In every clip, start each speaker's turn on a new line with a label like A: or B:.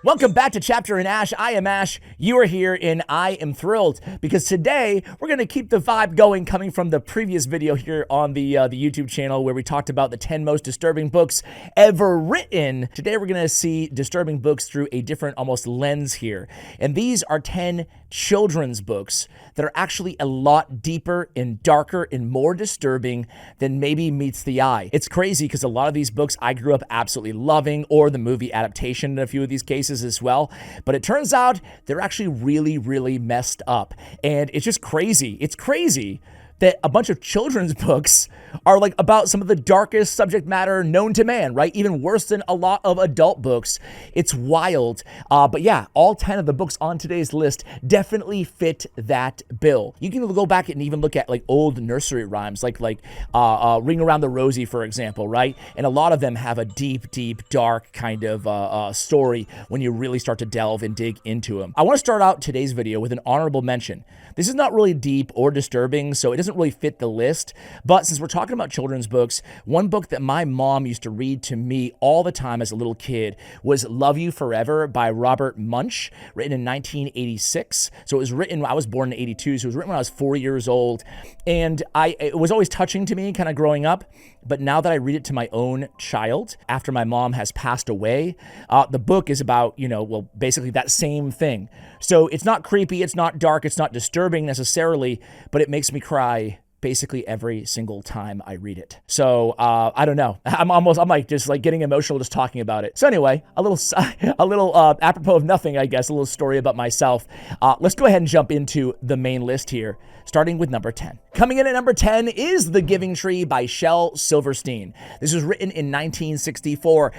A: Welcome back to Chapter in Ash. I am Ash. You are here, and I am thrilled because today we're going to keep the vibe going coming from the previous video here on the YouTube channel where we talked about the 10 most disturbing books ever written. Today we're going to see disturbing books through a different almost lens here. And these are 10 children's books that are actually a lot deeper and darker and more disturbing than maybe meets the eye. It's crazy because a lot of these books I grew up absolutely loving, or the movie adaptation in a few of these cases as well. But it turns out they're actually really, really messed up. And it's just crazy. It's crazy that a bunch of children's books are like about some of the darkest subject matter known to man, right? Even worse than a lot of adult books. It's wild. But yeah, all 10 of the books on today's list definitely fit that bill. You can go back and even look at like old nursery rhymes, like Ring Around the Rosie, for example, right? And a lot of them have a deep, deep, dark kind of story when you really start to delve and dig into them. I want to start out today's video with an honorable mention. This is not really deep or disturbing, so it doesn't really fit the list. But since we're talking about children's books, one book that my mom used to read to me all the time as a little kid was Love You Forever by Robert Munsch, written in 1986. So it was written, I was born in 82, so it was written when I was 4 years old. And it was always touching to me kind of growing up. But now that I read it to my own child, after my mom has passed away, the book is about, basically that same thing. So it's not creepy, it's not dark, it's not disturbing necessarily, but it makes me cry basically every single time I read it. So I don't know. I'm like just like getting emotional just talking about it. So anyway, a little apropos of nothing, I guess, a little story about myself. Let's go ahead and jump into the main list here, starting with number 10. Coming in at number 10 is The Giving Tree by Shel Silverstein. This was written in 1964.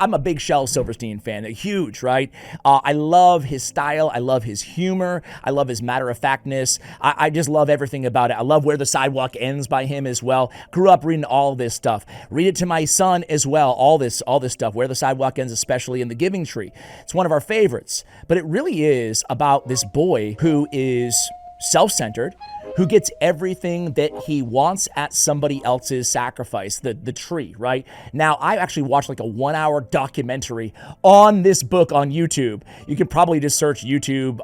A: I'm a big Shel Silverstein fan, huge, right? I love his style. I love his humor. I love his matter-of-factness. I just love everything about it. I love Where the Sidewalk Ends by him as well. Grew up reading all this stuff. Read it to my son as well, all this stuff, Where the Sidewalk Ends, especially in The Giving Tree. It's one of our favorites, but it really is about this boy who is self-centered, who gets everything that he wants at somebody else's sacrifice, the tree, right? Now, I actually watched like a 1-hour documentary on this book on YouTube. You can probably just search YouTube,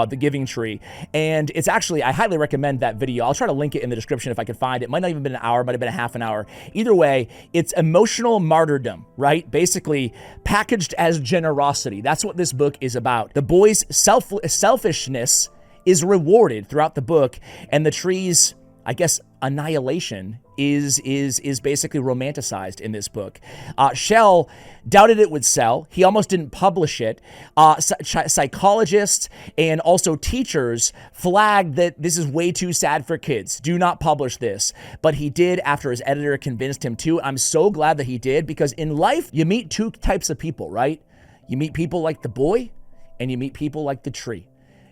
A: The Giving Tree. And it's actually, I highly recommend that video. I'll try to link it in the description if I can find it. It might not even been an hour, might have been a half an hour. Either way, it's emotional martyrdom, right? Basically packaged as generosity. That's what this book is about. The boy's selfishness is rewarded throughout the book, and the tree's, I guess, annihilation is basically romanticized in this book. Shel doubted it would sell. He almost didn't publish it. Psychologists and also teachers flagged that this is way too sad for kids. Do not publish this. But he did after his editor convinced him to. I'm so glad that he did, because in life, you meet two types of people, right? You meet people like the boy, and you meet people like the tree.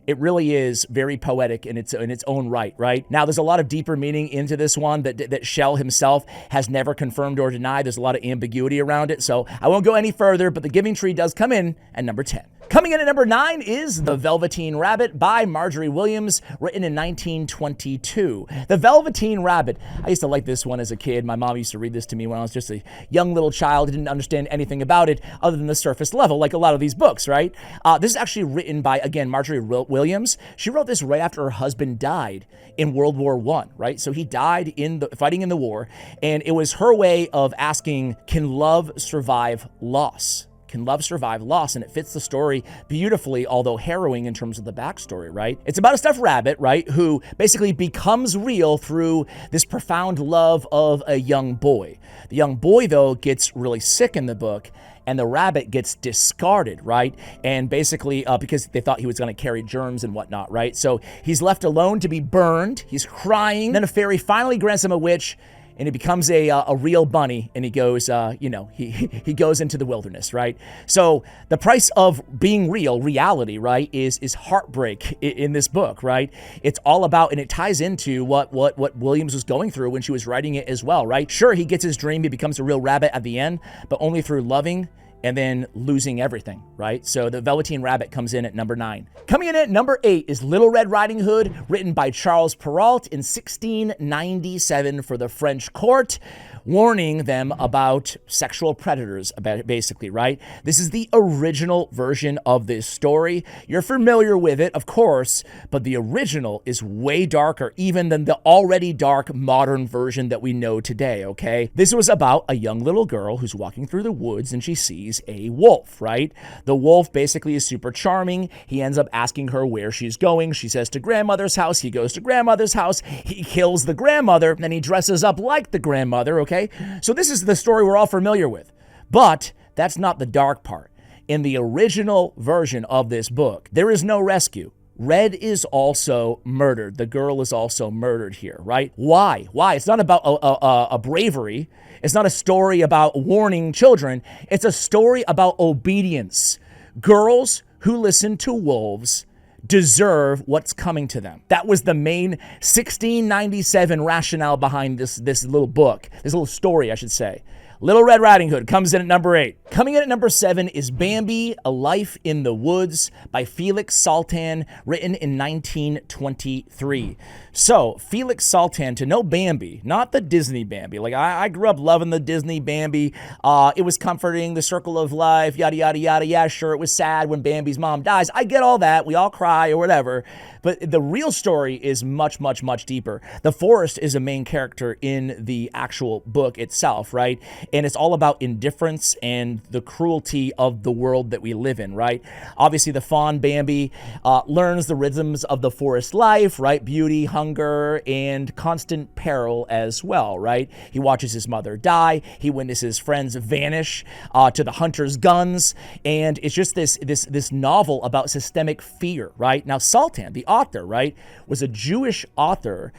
A: It really is very poetic in its own right? Now, there's a lot of deeper meaning into this one that Shel himself has never confirmed or denied. There's a lot of ambiguity around it, so I won't go any further, but The Giving Tree does come in at number 10. Coming in at number 9 is The Velveteen Rabbit by Marjorie Williams, written in 1922. The Velveteen Rabbit. I used to like this one as a kid. My mom used to read this to me when I was just a young little child. I didn't understand anything about it other than the surface level, like a lot of these books, right? This is actually written by, again, Marjorie Williams. She wrote this right after her husband died in World War I, right? So he died fighting in the war, and it was her way of asking, can love survive loss? Can love survive loss? And it fits the story beautifully, although harrowing in terms of the backstory, right? It's about a stuffed rabbit, right, who basically becomes real through this profound love of a young boy. The young boy, though, gets really sick in the book, and the rabbit gets discarded, right? And basically, because they thought he was going to carry germs and whatnot, right? So he's left alone to be burned. He's crying. Then a fairy finally grants him a wish, and he becomes a real bunny, and he goes, he goes into the wilderness, right? So the price of being reality, right, is heartbreak in this book, right? It's all about, and it ties into what Williams was going through when she was writing it as well, right? Sure, he gets his dream, he becomes a real rabbit at the end, but only through loving and then losing everything, right? So the Velveteen Rabbit comes in at number 9. Coming in at number 8 is Little Red Riding Hood, written by Charles Perrault in 1697 for the French court, warning them about sexual predators, basically, right? This is the original version of this story. You're familiar with it, of course, but the original is way darker even than the already dark modern version that we know today, okay? This was about a young little girl who's walking through the woods and she sees a wolf, right? The wolf basically is super charming. He ends up asking her where she's going. She says to grandmother's house. He goes to grandmother's house. He kills the grandmother, then he dresses up like the grandmother, okay? So this is the story we're all familiar with. But that's not the dark part. In the original version of this book, there is no rescue. Red is also murdered. The girl is also murdered here, right? Why? Why? It's not about a bravery. It's not a story about warning children. It's a story about obedience. Girls who listen to wolves deserve what's coming to them. That was the main 1697 rationale behind this little book, this little story, I should say. Little Red Riding Hood comes in at number 8. Coming in at number 7 is Bambi, A Life in the Woods by Felix Salten, written in 1923. So, Felix Salten, to know Bambi, not the Disney Bambi. Like, I grew up loving the Disney Bambi. It was comforting, the circle of life, yada, yada, yada. Yeah, sure, it was sad when Bambi's mom dies. I get all that. We all cry or whatever. But the real story is much, much, much deeper. The forest is a main character in the actual book itself, right? And it's all about indifference and the cruelty of the world that we live in, right? Obviously, the fawn Bambi learns the rhythms of the forest life, right? Beauty, hunger, and constant peril as well, right? He watches his mother die. He witnesses friends vanish to the hunter's guns. And it's just this novel about systemic fear, right? Now, Salten, the author, right, was a Jewish author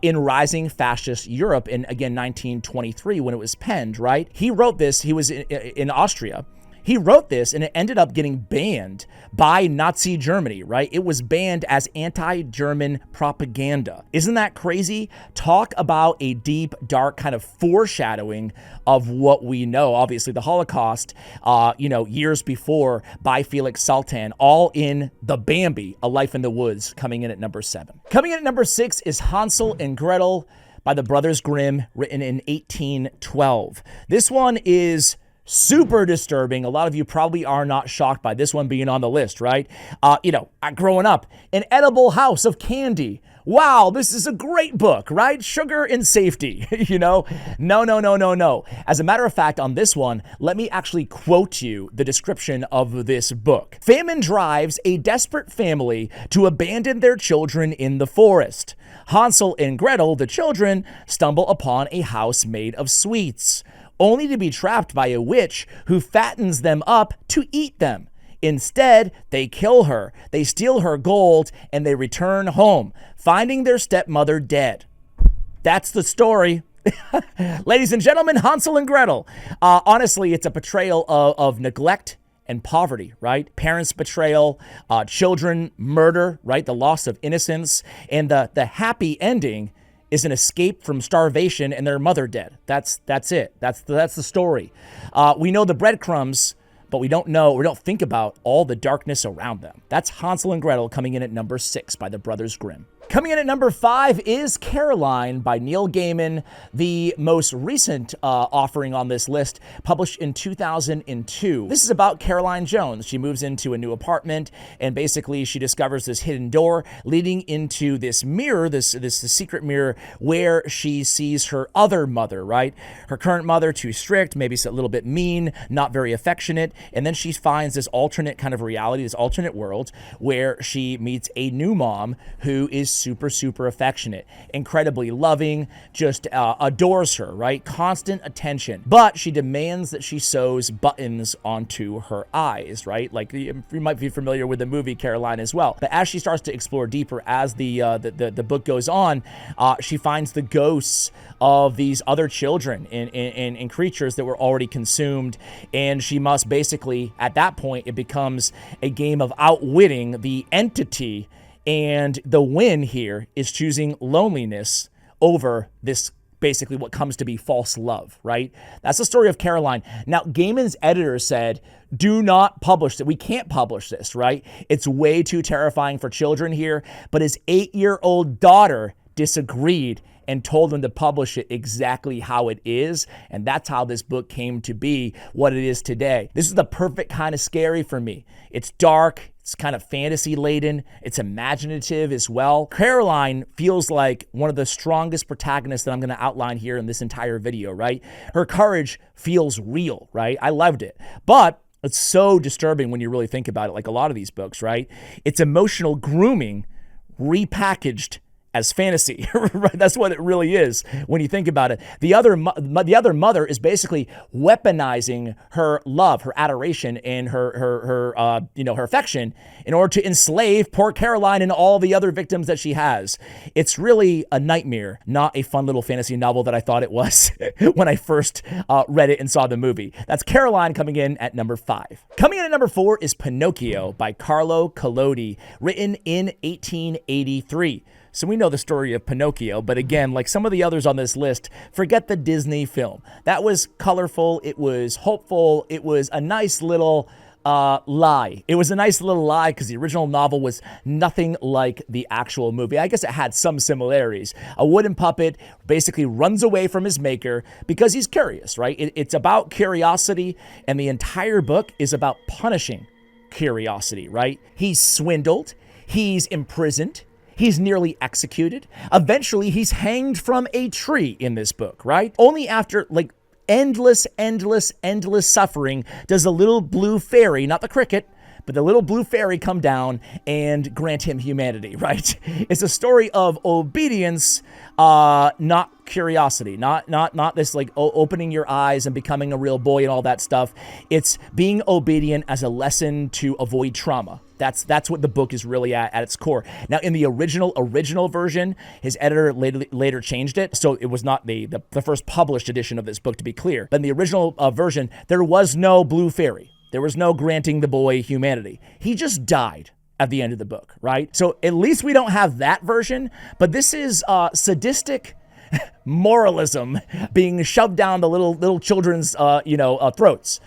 A: in rising fascist Europe in, again, 1923 when it was penned, right? He wrote this. He was in Austria. He wrote this and it ended up getting banned by Nazi Germany, right? It was banned as anti-German propaganda. Isn't that crazy? Talk about a deep, dark kind of foreshadowing of what we know. Obviously, the Holocaust, years before by Felix Salten, all in the Bambi, A Life in the Woods, coming in at number 7. Coming in at number 6 is Hansel and Gretel by the Brothers Grimm, written in 1812. This one is super disturbing. A lot of you probably are not shocked by this one being on the list, right? Growing up, An Edible House of Candy. Wow, this is a great book, right? Sugar and safety, No. As a matter of fact, on this one, let me actually quote you the description of this book. Famine drives a desperate family to abandon their children in the forest. Hansel and Gretel, the children, stumble upon a house made of sweets, only to be trapped by a witch who fattens them up to eat them. Instead, they kill her, they steal her gold, and they return home, finding their stepmother dead. That's the story. Ladies and gentlemen, Hansel and Gretel. Honestly, it's a portrayal of neglect and poverty, right? Parents' betrayal, children murder, right? The loss of innocence, and the happy ending is an escape from starvation and their mother dead. That's it. That's the story. We know the breadcrumbs, but we don't think about all the darkness around them. That's Hansel and Gretel, coming in at number 6 by the Brothers Grimm. Coming in at number 5 is Caroline by Neil Gaiman, the most recent offering on this list, published in 2002. This is about Caroline Jones. She moves into a new apartment, and basically she discovers this hidden door leading into this mirror, this secret mirror, where she sees her other mother, right? Her current mother, too strict, maybe a little bit mean, not very affectionate, and then she finds this alternate kind of reality, this alternate world, where she meets a new mom who is super affectionate, incredibly loving, just adores her, right? Constant attention. But she demands that she sews buttons onto her eyes, right? Like, you might be familiar with the movie Caroline as well. But as she starts to explore deeper, as the book goes on, she finds the ghosts of these other children and creatures that were already consumed, and she must basically, at that point, it becomes a game of outwitting the entity. And the win here is choosing loneliness over this basically what comes to be false love, right? That's the story of Caroline. Now, Gaiman's editor said, do not publish it. We can't publish this, right? It's way too terrifying for children here. But his 8-year-old daughter disagreed and told him to publish it exactly how it is. And that's how this book came to be what it is today. This is the perfect kind of scary for me. It's dark. It's kind of fantasy laden. It's imaginative as well. Caroline feels like one of the strongest protagonists that I'm going to outline here in this entire video, right? Her courage feels real, right? I loved it. But it's so disturbing when you really think about it, like a lot of these books, right? It's emotional grooming repackaged as fantasy. That's what it really is when you think about it. The other mother is basically weaponizing her love, her adoration, and her affection in order to enslave poor Caroline and all the other victims that she has. It's really a nightmare, not a fun little fantasy novel that I thought it was when I first read it and saw the movie. That's Caroline coming in at number 5. Coming in at number 4 is Pinocchio by Carlo Collodi, written in 1883. So we know the story of Pinocchio, but again, like some of the others on this list, forget the Disney film. That was colorful. It was hopeful. It was a nice little lie. It was a nice little lie because the original novel was nothing like the actual movie. I guess it had some similarities. A wooden puppet basically runs away from his maker because he's curious, right? It's about curiosity, and the entire book is about punishing curiosity, right? He's swindled. He's imprisoned. He's nearly executed. Eventually, he's hanged from a tree in this book, right? Only after, like, endless suffering does the little blue fairy, not the cricket, but the little blue fairy come down and grant him humanity, right? It's a story of obedience, not curiosity, not this like opening your eyes and becoming a real boy and all that stuff. It's being obedient as a lesson to avoid trauma. That's what the book is really at its core. Now, in the original version, his editor later changed it, so it was not the first published edition of this book, to be clear. But in the original version, there was no blue fairy. There was no granting the boy humanity. He just died at the end of the book, right? So at least we don't have that version, but this is sadistic moralism being shoved down the little children's throats.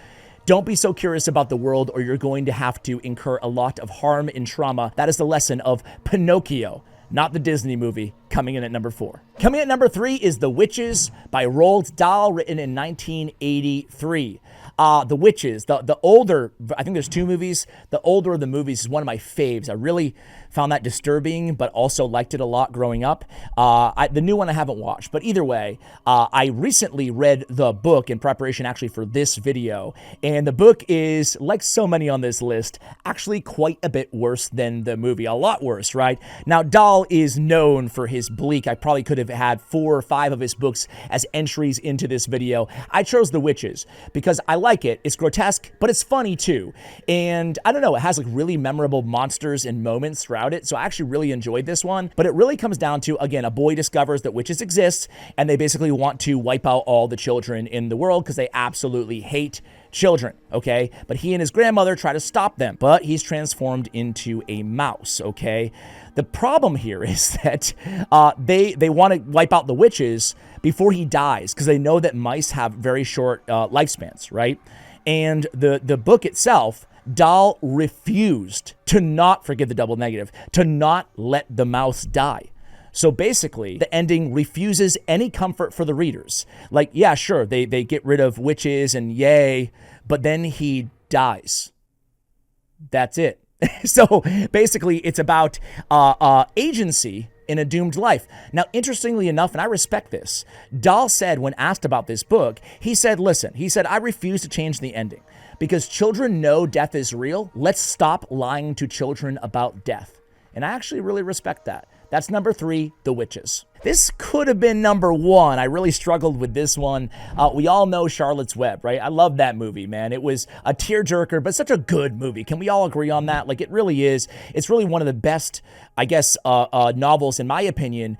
A: Don't be so curious about the world, or you're going to have to incur a lot of harm and trauma. That is the lesson of Pinocchio, not the Disney movie, coming in at number 4. Coming in at number 3 is The Witches by Roald Dahl, written in 1983. The Witches, the older, I think there's 2 movies. The older of the movies is one of my faves. I really found that disturbing, but also liked it a lot growing up. The new one I haven't watched, but either way, I recently read the book in preparation actually for this video, and the book is, like so many on this list, actually quite a bit worse than the movie. A lot worse, right? Now, Dahl is known for his bleak. I probably could have had 4 or 5 of his books as entries into this video. I chose The Witches because I like it. It's grotesque, but it's funny too. And I don't know, it has like really memorable monsters and moments throughout it. So I actually really enjoyed this one. But it really comes down to, again, a boy discovers that witches exist, and they basically want to wipe out all the children in the world because they absolutely hate children, okay? But he and his grandmother try to stop them, but he's transformed into a mouse, okay? The problem here is that they want to wipe out the witches before he dies because they know that mice have very short lifespans, right? And the book itself, Dahl refused to not, forget the double negative, to not let the mouse die. So basically, the ending refuses any comfort for the readers. Like, yeah, sure, they get rid of witches and yay, but then he dies. That's it. So basically, it's about agency in a doomed life. Now, interestingly enough, and I respect this, Dahl said when asked about this book, he said, listen, I refuse to change the ending because children know death is real. Let's stop lying to children about death. And I actually really respect that. That's number 3, The Witches. This could have been number 1. I really struggled with this one. We all know Charlotte's Web, right? I love that movie, man. It was a tearjerker, but such a good movie. Can we all agree on that? Like, it really is. It's really one of the best, I guess, novels, in my opinion.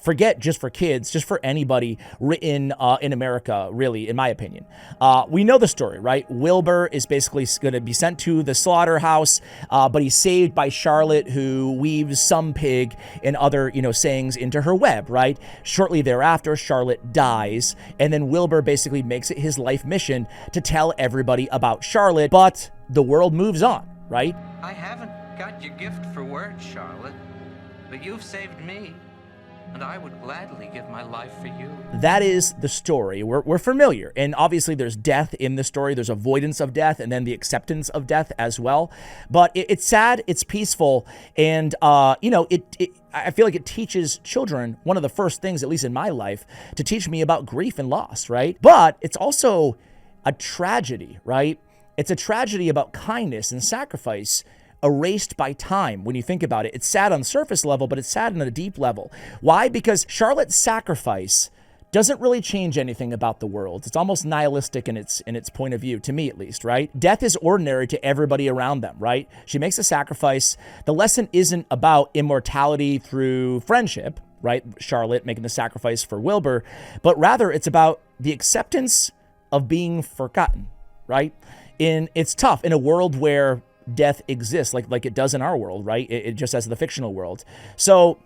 A: Forget just for kids, just for anybody written in America, really, in my opinion. We know the story, right? Wilbur is basically going to be sent to the slaughterhouse, but he's saved by Charlotte, who weaves some pig and other, sayings into her web. Webb, right? Shortly thereafter, Charlotte dies, and then Wilbur basically makes it his life mission to tell everybody about Charlotte, but the world moves on, right?
B: I haven't got your gift for words, Charlotte, but you've saved me, and I would gladly give my life for you.
A: That is the story. We're familiar, and obviously there's death in the story. There's avoidance of death, and then the acceptance of death as well. But it's sad, it's peaceful, and you know, I feel like it teaches children one of the first things, at least in my life, to teach me about grief and loss, right? But it's also a tragedy, right? It's a tragedy about kindness and sacrifice erased by time. When you think about it, it's sad on the surface level, but it's sad on a deep level. Why? Because Charlotte's sacrifice doesn't really change anything about the world. It's almost nihilistic in its point of view, to me at least, right? Death is ordinary to everybody around them, right? She makes a sacrifice. The lesson isn't about immortality through friendship, right? Charlotte making the sacrifice for Wilbur, but rather it's about the acceptance of being forgotten, right? It's tough in a world where death exists like it does in our world, right? It just as the fictional world. So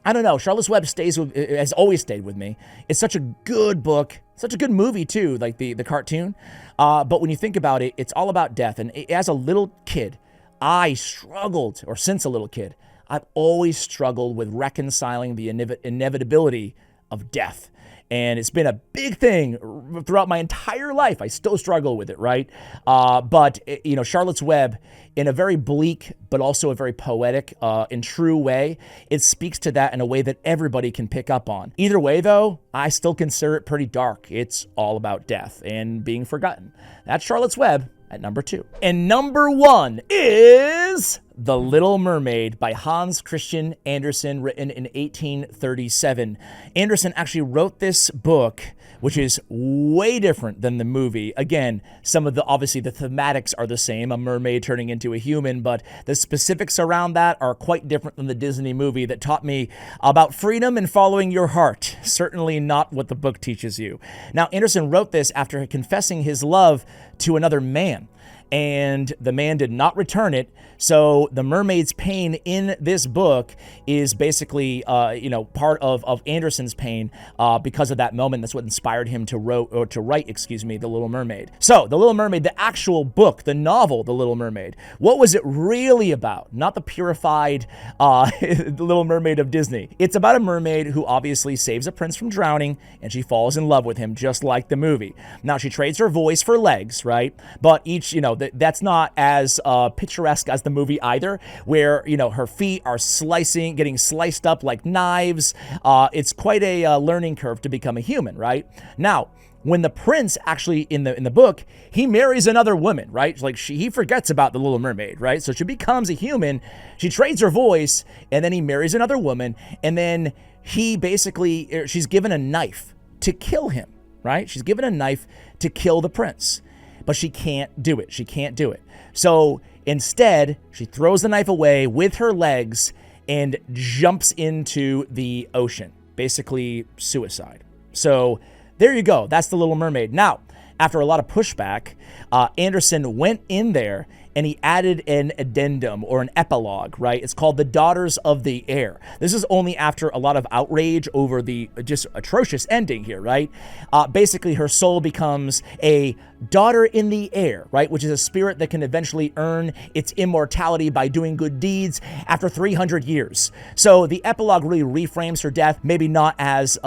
A: I don't know. Charlotte's Web has always stayed with me. It's such a good book, such a good movie too, like the cartoon. But when you think about it, it's all about death. And as a little kid, I struggled, or since a little kid, I've always struggled with reconciling the inevitability of death. And it's been a big thing throughout my entire life. I still struggle with it, right? But you know, Charlotte's Web, in a very bleak, but also a very poetic and true way, it speaks to that in a way that everybody can pick up on. Either way, though, I still consider it pretty dark. It's all about death and being forgotten. That's Charlotte's Web at number 2. And number 1 is The Little Mermaid by Hans Christian Andersen, written in 1837. Andersen actually wrote this book, which is way different than the movie. Again, obviously the thematics are the same, a mermaid turning into a human, but the specifics around that are quite different than the Disney movie that taught me about freedom and following your heart. Certainly not what the book teaches you. Now, Andersen wrote this after confessing his love to another man, and the man did not return it. So the mermaid's pain in this book is basically, you know, part of Andersen's pain because of that moment. That's what inspired him to write, The Little Mermaid. So The Little Mermaid, the actual book, the novel, The Little Mermaid, what was it really about? Not the purified The Little Mermaid of Disney. It's about a mermaid who obviously saves a prince from drowning, and she falls in love with him, just like the movie. Now, she trades her voice for legs, right? But each, you know, that's not as picturesque as the movie either, where, you know, her feet are getting sliced up like knives. It's quite a learning curve to become a human, right? Now, when the prince actually in the book, he marries another woman, right? Like he forgets about the Little Mermaid, right? So she becomes a human, she trades her voice, and then he marries another woman, and then she's given a knife to kill him, right? She's given a knife to kill the prince, but she can't do it. She can't do it. So instead, she throws the knife away with her legs and jumps into the ocean, basically suicide. So there you go. That's The Little Mermaid. Now, after a lot of pushback, Andersen went in there and he added an addendum or an epilogue, right? It's called The Daughters of the Air. This is only after a lot of outrage over the just atrocious ending here, right? Basically, her soul becomes a daughter in the air, right? Which is a spirit that can eventually earn its immortality by doing good deeds after 300 years. So the epilogue really reframes her death, maybe not as,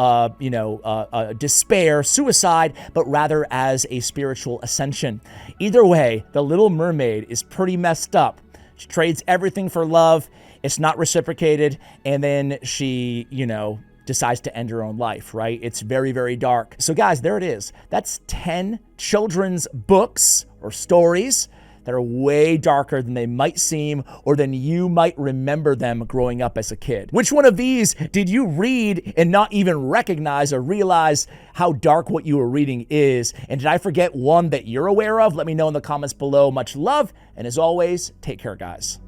A: despair, suicide, but rather as a spiritual ascension. Either way, The Little Mermaid is pretty messed up. She trades everything for love. It's not reciprocated. And then she, decides to end her own life, right? It's very, very dark. So guys, there it is. That's 10 children's books or stories that are way darker than they might seem or than you might remember them growing up as a kid. Which one of these did you read and not even recognize or realize how dark what you were reading is? And did I forget one that you're aware of? Let me know in the comments below. Much love, and as always, take care, guys.